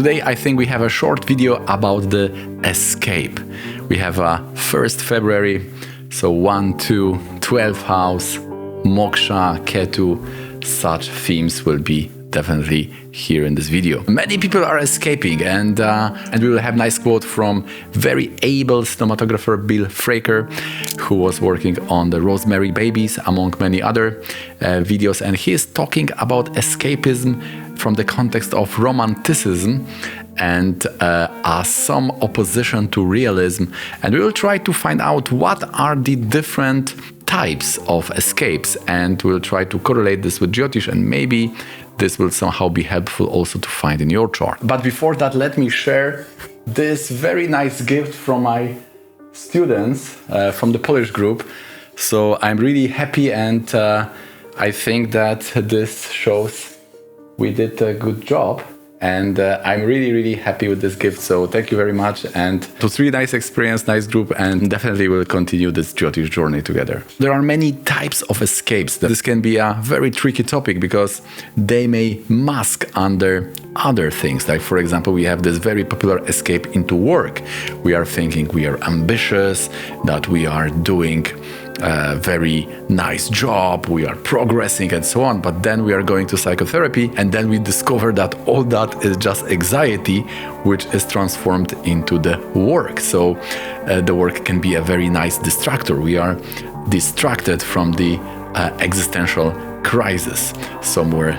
Today I think we have a short video about the escape. We have 1st February, so 1, 2, 12th house, Moksha, Ketu, such themes will be definitely here in this video. Many people are escaping, and we will have nice quote from very able cinematographer Bill Fraker, who was working on the Rosemary Babies among many other videos, and he is talking about escapism from the context of romanticism and some opposition to realism, and we will try to find out what are the different types of escapes, and we'll try to correlate this with Jyotish, and maybe this will somehow be helpful also to find in your chart. But before that, let me share this very nice gift from my students from the Polish group. So I'm really happy, and I think that this shows we did a good job. And I'm really happy with this gift, so thank you very much. And it was really nice experience, nice group, and definitely we'll continue this Jyotish journey together. There are many types of escapes. This can be a very tricky topic because they may mask under other things. Like, for example, we have this very popular escape into work. We are thinking we are ambitious, that we are doing a very nice job, we are progressing and so on, but then we are going to psychotherapy, and then we discover that all that is just anxiety, which is transformed into the work. So the work can be a very nice distractor. We are distracted from the existential crisis somewhere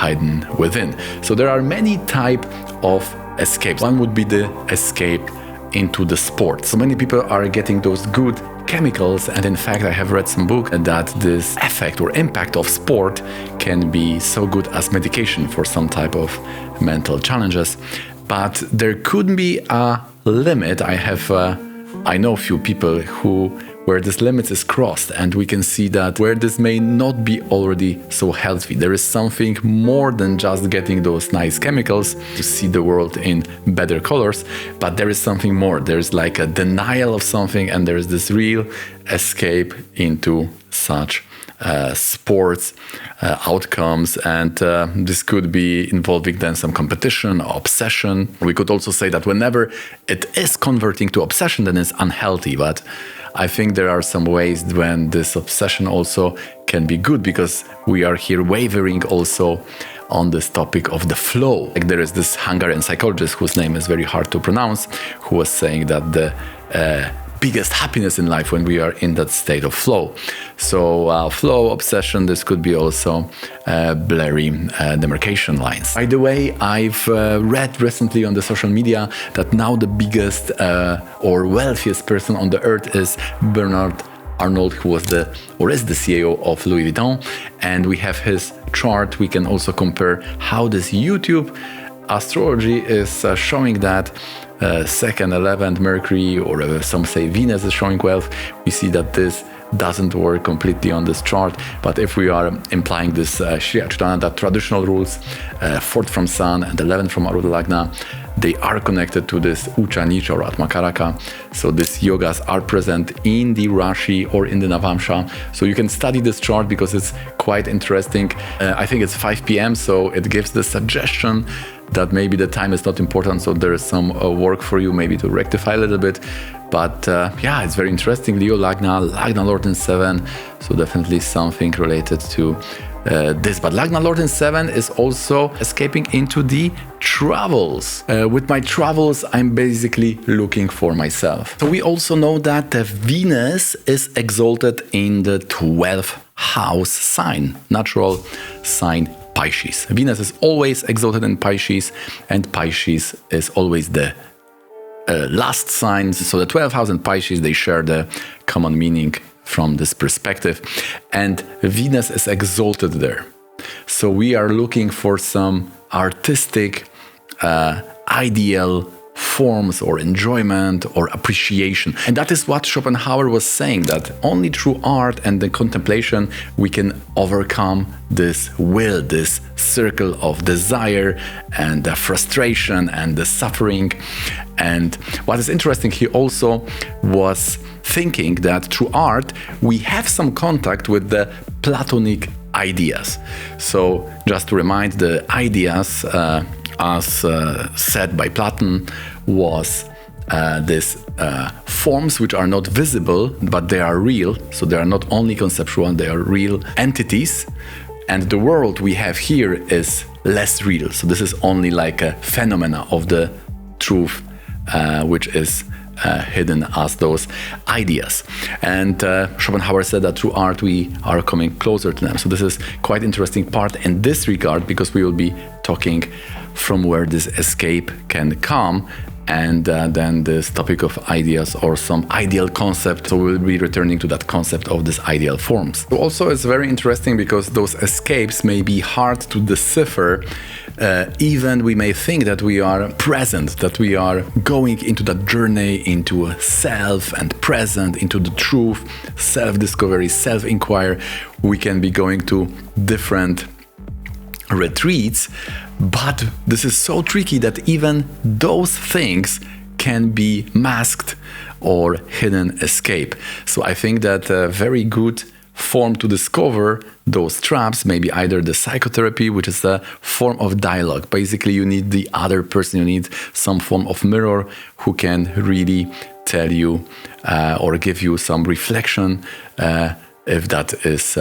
hidden within. So there are many types of escapes. One would be the escape into the sport. So many people are getting those good chemicals, and in fact I have read some book that this effect or impact of sport can be so good as medication for some type of mental challenges. But there could be a limit. I know a few people where this limit is crossed, and we can see that where this may not be already so healthy. There is something more than just getting those nice chemicals to see the world in better colors, but there is something more. There's like a denial of something, and there's this real escape into such sports outcomes, and this could be involving then some competition, obsession. We could also say that whenever it is converting to obsession, then it's unhealthy, but I think there are some ways when this obsession also can be good, because we are here wavering also on this topic of the flow. Like, there is this Hungarian psychologist whose name is very hard to pronounce, who was saying that the biggest happiness in life when we are in that state of flow. So flow, obsession, this could be also blurry demarcation lines. By the way, I've read recently on the social media that now the biggest or wealthiest person on the earth is Bernard Arnault, who was is the CEO of Louis Vuitton, and we have his chart. We can also compare how this YouTube astrology is showing that 2nd, 11th Mercury, or some say Venus is showing wealth. We see that this doesn't work completely on this chart, but if we are implying this Shri Achyutana, that traditional rules, 4th from Sun and 11th from Arudha Lagna, they are connected to this Ucha Nicha or Atmakaraka. So these yogas are present in the Rashi or in the Navamsha. So you can study this chart because it's quite interesting. I think it's 5 p.m. so it gives the suggestion that maybe the time is not important, so there is some work for you maybe to rectify a little bit. But yeah, it's very interesting. Leo Lagna Lord in 7, so definitely something related to this. But Lagna Lord in 7 is also escaping into the travels. With my travels, I'm basically looking for myself. So we also know that Venus is exalted in the 12th house sign, natural sign Pisces. Venus is always exalted in Pisces, and Pisces is always the last sign. So the 12th house and Pisces, they share the common meaning from this perspective, and Venus is exalted there. So we are looking for some artistic ideal forms or enjoyment or appreciation. And that is what Schopenhauer was saying, that only through art and the contemplation we can overcome this will, this circle of desire and the frustration and the suffering. And what is interesting, he also was thinking that through art we have some contact with the Platonic ideas. So just to remind, the ideas as said by Platon, was these forms which are not visible, but they are real. So they are not only conceptual, they are real entities. And the world we have here is less real. So this is only like a phenomena of the truth, which is hidden as those ideas. And Schopenhauer said that through art we are coming closer to them. So this is quite interesting part in this regard, because we will be talking from where this escape can come, and then this topic of ideas or some ideal concept. So we'll be returning to that concept of these ideal forms. Also, it's very interesting because those escapes may be hard to decipher. Even we may think that we are present, that we are going into that journey into self and present, into the truth, self-discovery, self-inquiry. We can be going to different retreats, but this is so tricky that even those things can be masked or hidden escape. So I think that a very good form to discover those traps may be either the psychotherapy, which is a form of dialogue. Basically, you need the other person, you need some form of mirror who can really tell you or give you some reflection if that is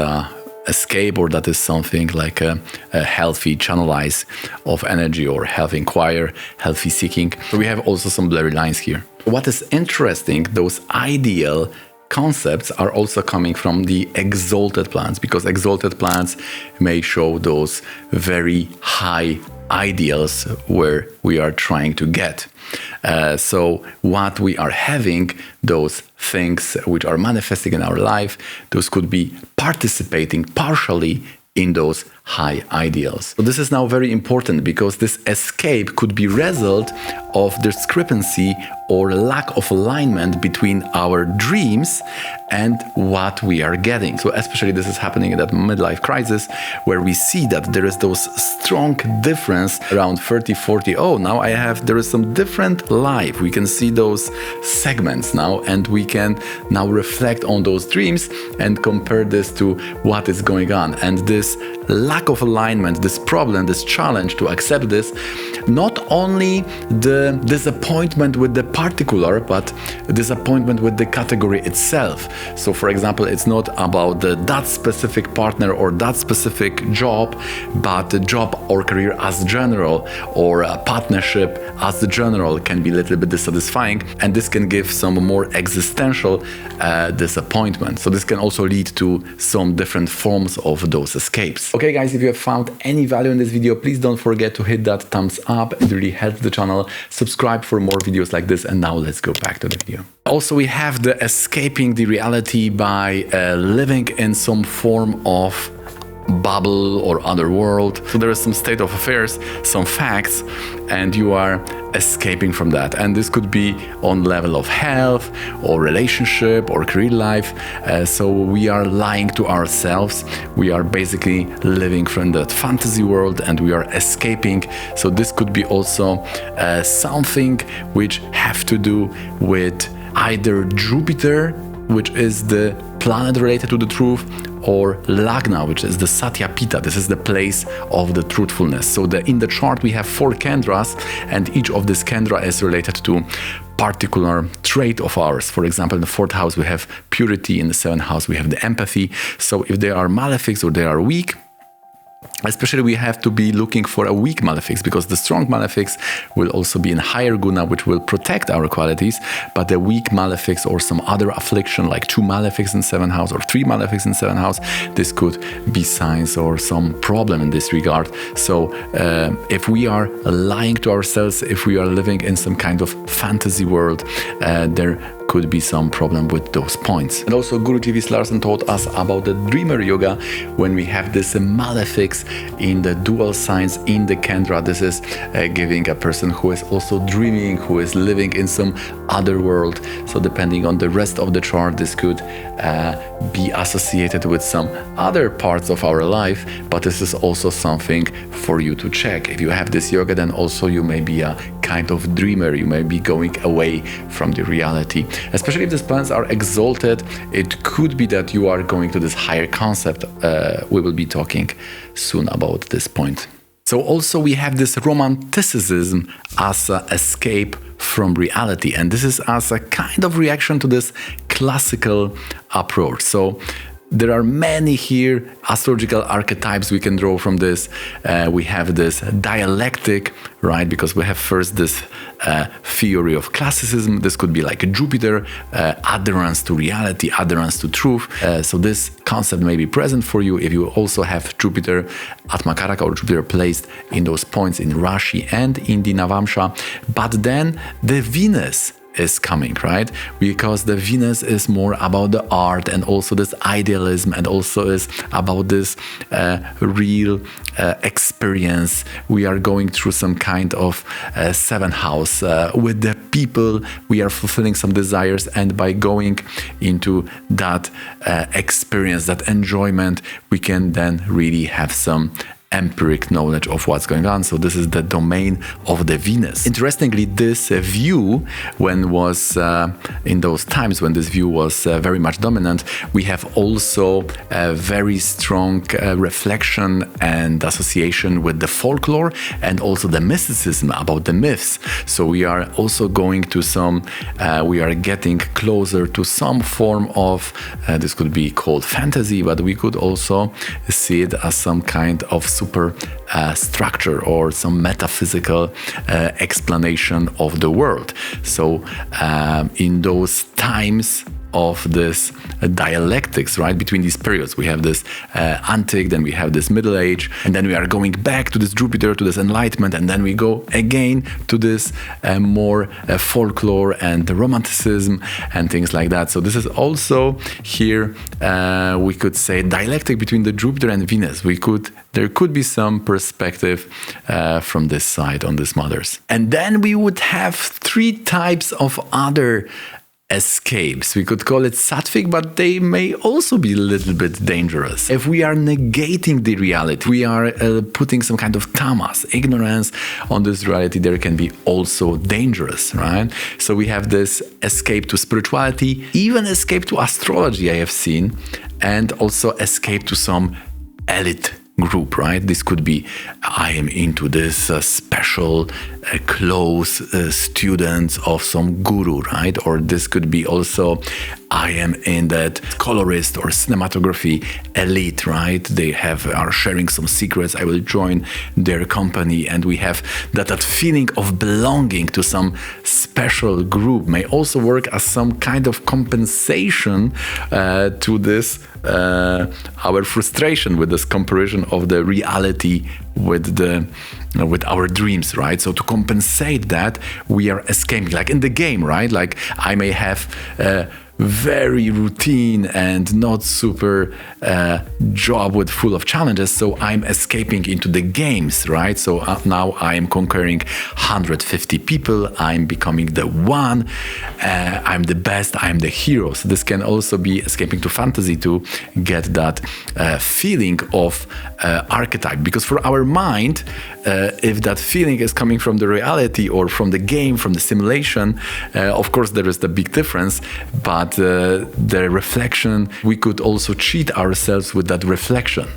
escape, or that is something like a healthy channelize of energy, or healthy inquire, healthy seeking. So we have also some blurry lines here. What is interesting, those ideal concepts are also coming from the exalted plants, because exalted plants may show those very high ideals where we are trying to get. So what we are having, those things which are manifesting in our life, those could be participating partially in those high ideals. So this is now very important, because this escape could be result of discrepancy or lack of alignment between our dreams and what we are getting. So especially this is happening in that midlife crisis, where we see that there is those strong difference around 30, 40. Oh, now there is some different life. We can see those segments now, and we can now reflect on those dreams and compare this to what is going on. And this lack of alignment, this problem, this challenge to accept this, not only the disappointment with the particular, but disappointment with the category itself. So for example, it's not about that specific partner or that specific job, but the job or career as general, or a partnership as the general can be a little bit dissatisfying, and this can give some more existential disappointment. So this can also lead to some different forms of those escapes. Okay guys, if you have found any value in this video, please don't forget to hit that thumbs up. It really helps the channel. Subscribe for more videos like this, and now let's go back to the video. Also, we have the escaping the reality by living in some form of bubble or other world. So there is some state of affairs, some facts, and you are escaping from that. And this could be on level of health or relationship or career life. So we are lying to ourselves. We are basically living from that fantasy world, and we are escaping. So this could be also something which have to do with either Jupiter, which is the planet related to the truth, or Lagna, which is the Satya Pita. This is the place of the truthfulness. So in the chart we have 4 kendras, and each of these kendra is related to particular trait of ours. For example, in the 4th house we have purity, in the 7th house we have the empathy. So if they are malefics or they are weak, especially we have to be looking for a weak malefics, because the strong malefics will also be in higher guna, which will protect our qualities, but the weak malefics or some other affliction like 2 malefics in 7th house or 3 malefics in 7th house, this could be signs or some problem in this regard. So if we are lying to ourselves, if we are living in some kind of fantasy world, there could be some problem with those points. And also Guru T.V. Larson taught us about the dreamer yoga, when we have this malefics in the dual signs in the kendra. This is giving a person who is also dreaming, who is living in some other world. So depending on the rest of the chart, this could be associated with some other parts of our life, but this is also something for you to check. If you have this yoga, then also you may be a kind of dreamer. You may be going away from the reality. Especially if these planets are exalted, it could be that you are going to this higher concept. We will be talking soon about this point. So also we have this romanticism as an escape from reality. And this is as a kind of reaction to this classical approach. So there are many here astrological archetypes we can draw from this. We have this dialectic, right? Because we have first this theory of classicism. This could be like a Jupiter, adherence to reality, adherence to truth. So this concept may be present for you if you also have Jupiter at Makaraka or Jupiter placed in those points in Rashi and in the Navamsha. But then the Venus is coming, right? Because the Venus is more about the art and also this idealism and also is about this real experience. We are going through some kind of seventh house with the people. We are fulfilling some desires, and by going into that experience, that enjoyment, we can then really have some empiric knowledge of what's going on. So this is the domain of the Venus. Interestingly, this view, when was in those times when this view was very much dominant, we have also a very strong reflection and association with the folklore and also the mysticism about the myths. So we are also going to some, we are getting closer to some form of, this could be called fantasy, but we could also see it as some kind of super structure or some metaphysical explanation of the world. So in those times of this dialectics, right, between these periods, we have this antique, then we have this middle age, and then we are going back to this Jupiter, to this enlightenment, and then we go again to this more folklore and the romanticism and things like that. So this is also here, we could say, dialectic between the Jupiter and Venus. There could be some perspective from this side on these mothers. And then we would have three types of other escapes. We could call it sattvic, but they may also be a little bit dangerous. If we are negating the reality, we are putting some kind of tamas, ignorance on this reality, there can be also dangerous, right? So we have this escape to spirituality, even escape to astrology I have seen, and also escape to some elite group, right? This could be, I am into this special close students of some guru, right? Or this could be also, I am in that colorist or cinematography elite, right? They are sharing some secrets. I will join their company, and we have that feeling of belonging to some special group may also work as some kind of compensation to this our frustration with this comparison of the reality with our dreams, right? So to compensate that, we are escaping, like in the game, right? Like I may have very routine and not super job with full of challenges, so I'm escaping into the games, right? So now I'm conquering 150 people, I'm becoming the one, I'm the best, I'm the hero. So this can also be escaping to fantasy to get that feeling of archetype, because for our mind, if that feeling is coming from the reality or from the game, from the simulation, of course there is the big difference, but the reflection, we could also cheat ourselves with that reflection.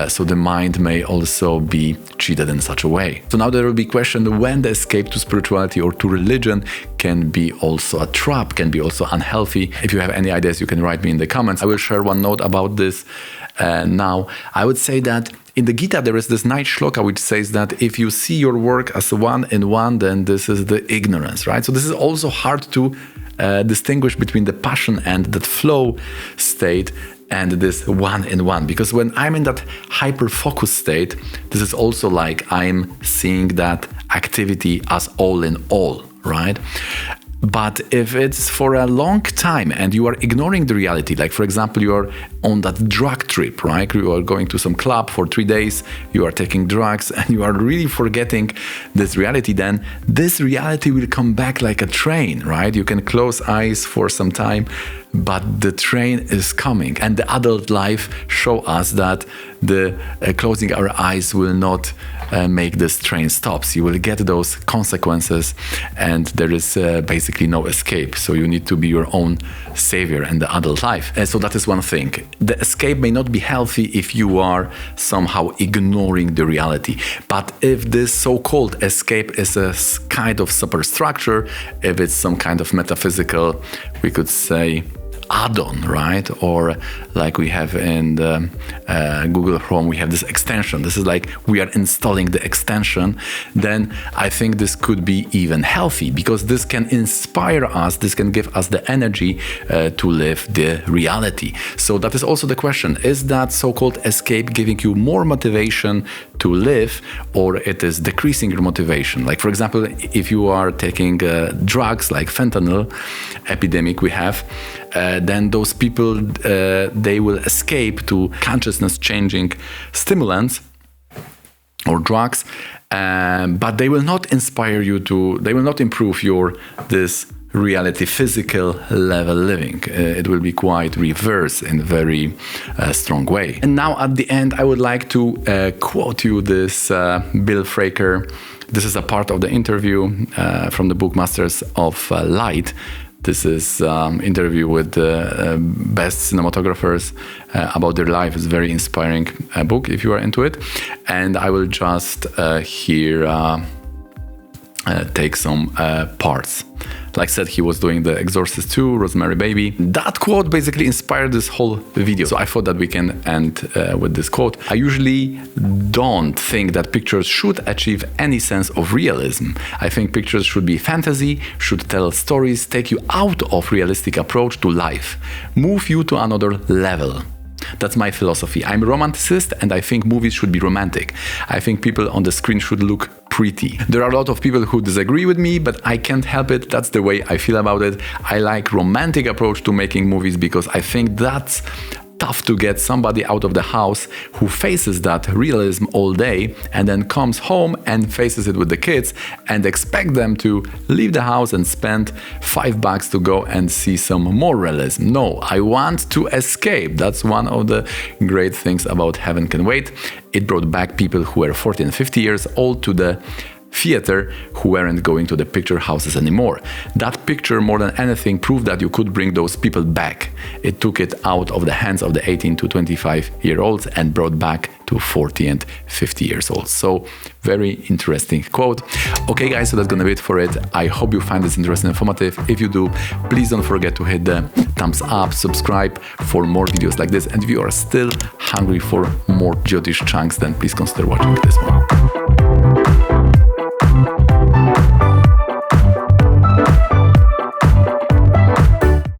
So the mind may also be cheated in such a way. So now there will be question when the escape to spirituality or to religion can be also a trap, can be also unhealthy. If you have any ideas, you can write me in the comments. I will share one note about this now. I would say that in the Gita, there is this nice shloka which says that if you see your work as one in one, then this is the ignorance, right? So this is also hard to distinguish between the passion and that flow state and this one in one. Because when I'm in that hyper-focus state, this is also like I'm seeing that activity as all in all, right? But if it's for a long time and you are ignoring the reality, like for example, you are on that drug trip, right? You are going to some club for 3 days, you are taking drugs and you are really forgetting this reality, then this reality will come back like a train, right? You can close eyes for some time, but the train is coming. And the adult life show us that the closing our eyes will not make this train stops. You will get those consequences, and there is basically no escape. So you need to be your own savior in the adult life. And so that is one thing. The escape may not be healthy if you are somehow ignoring the reality. But if this so-called escape is a kind of superstructure, if it's some kind of metaphysical, we could say, add-on, right? Or like we have in the Google Chrome, we have this extension. This is like we are installing the extension. Then I think this could be even healthy, because this can inspire us, this can give us the energy to live the reality. So that is also the question. Is that so-called escape giving you more motivation to live, or it is decreasing your motivation? Like, for example, if you are taking drugs like fentanyl epidemic we have, then those people, they will escape to consciousness-changing stimulants or drugs, but they will not inspire you to, they will not improve your, this reality, physical level living. It will be quite reverse in a very strong way. And now at the end, I would like to quote you this Bill Fraker. This is a part of the interview from the book Masters of Light. This is interview with the best cinematographers about their life. It's a very inspiring book if you are into it. And I will just here take some parts. Like I said, he was doing The Exorcist 2, Rosemary Baby. That quote basically inspired this whole video. So I thought that we can end with this quote. I usually don't think that pictures should achieve any sense of realism. I think pictures should be fantasy, should tell stories, take you out of realistic approach to life, move you to another level. That's my philosophy. I'm a romanticist, and I think movies should be romantic. I think people on the screen should look pretty. There are a lot of people who disagree with me, but I can't help it. That's the way I feel about it. I like romantic approach to making movies because I think that's tough to get somebody out of the house who faces that realism all day and then comes home and faces it with the kids and expect them to leave the house and spend $5 to go and see some more realism. No, I want to escape. That's one of the great things about Heaven Can Wait. It brought back people who were 40 and 50 years old to the theater who weren't going to the picture houses anymore. That picture, more than anything, proved that you could bring those people back. It took it out of the hands of the 18 to 25-year-olds and brought back to 40 and 50 years old. So very interesting quote. Okay guys, so that's gonna be it for it. I hope you find this interesting and informative. If you do, please don't forget to hit the thumbs up, subscribe for more videos like this. And if you are still hungry for more Jyotish chunks, then please consider watching this one.